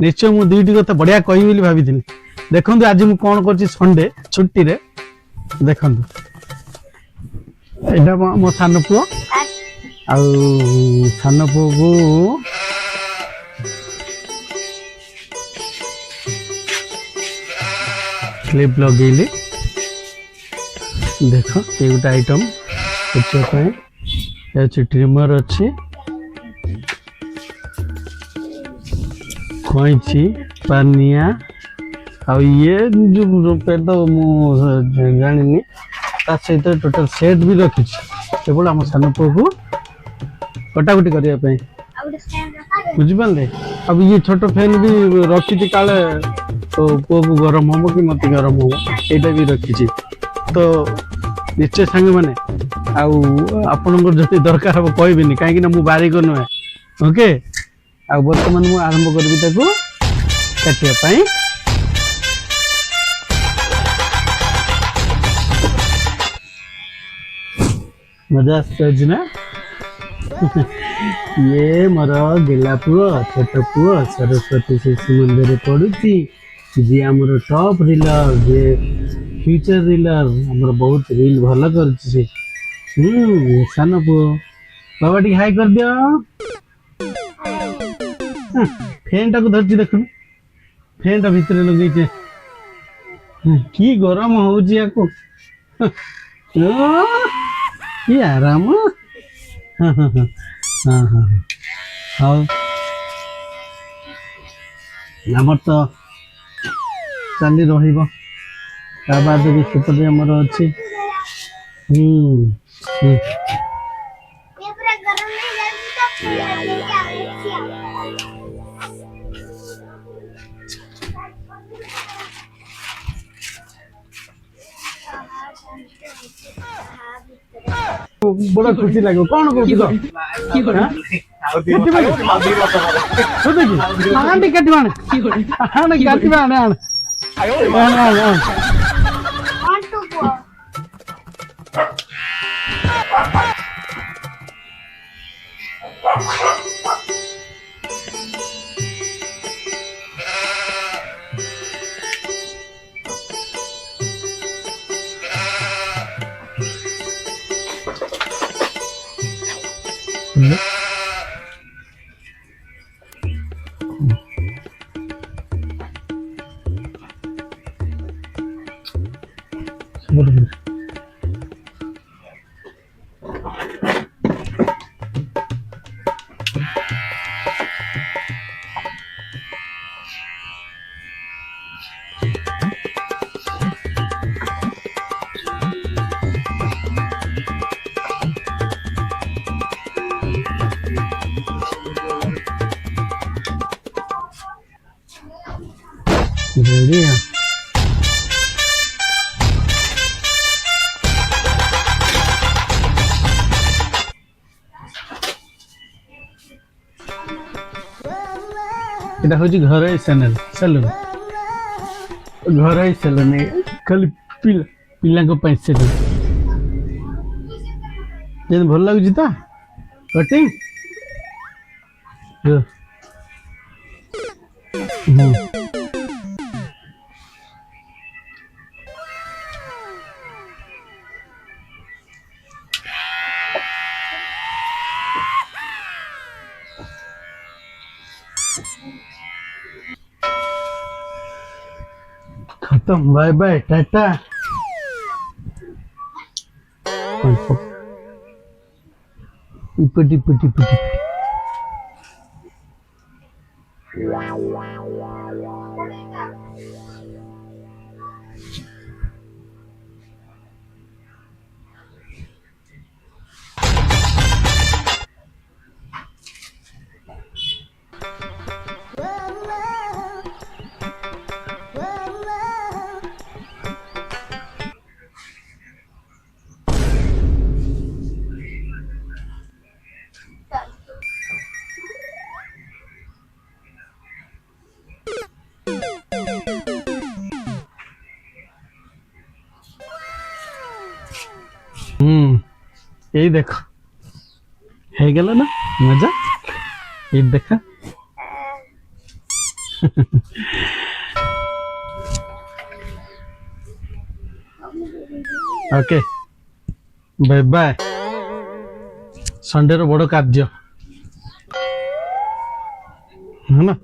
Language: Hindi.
निश्चय मु दुईटी कथा बढ़िया कहि बोली भाबिथिनि देखंतु आज मु कोन करछि संडे छुट्टी रे देखंतु एटा मो सान पुओ आ सान पुओ को क्लिप लगेली देख ये गोटे आइटम अच्छे ट्रिमर अच्छी खोईची पानिया आ ये जो पेट जानी सहित टोटल सेट भी रखी केवल आम सान पुओ को कटाकटी करने बुझिपारे अब ये छोट फैन भी रखी काले पुओ को गरम हम कि मत गरम हम यहाँ भी रखी तो निश्चय सांग मैंने आपंकर जो दरकार हम कहबी कहीं मुझे बारिक नुहे ओके आ बर्तमान मुझे आरंभ करी काटापी मजा आसना ये मोर गेला पुओ छोट पुओ सरस्वती शिशु मंदिर पढ़ुची जी आमर टॉप रिलर जे फ्यूचर रिलर आमर बहुत रील भल कर सान पुओ बाबा टी हाई कर दियो फैन टाक धरती देख फैन टा भितर लगे कि गरम हो कि आराम हाँ हाँ हाँ हाँ हाँ हाँ आमर तो चली बाद भी सेपटे आमर अच्छी बड़ा खुशी लगे कौन रेडी है এটা হচ্ছে ঘরে চ্যানেল সেলুন ঘরে সেলুন খালি পিলাঙ্ক পাই সেলুন যেন ভাল লাগুଛି ତ কটিং खत्म बाय बाय टाटा इपटी पटी पटी यही देखो है गला ना मजा ये देखा ओके बाय बाय संडे रो बड़ कार्य है ना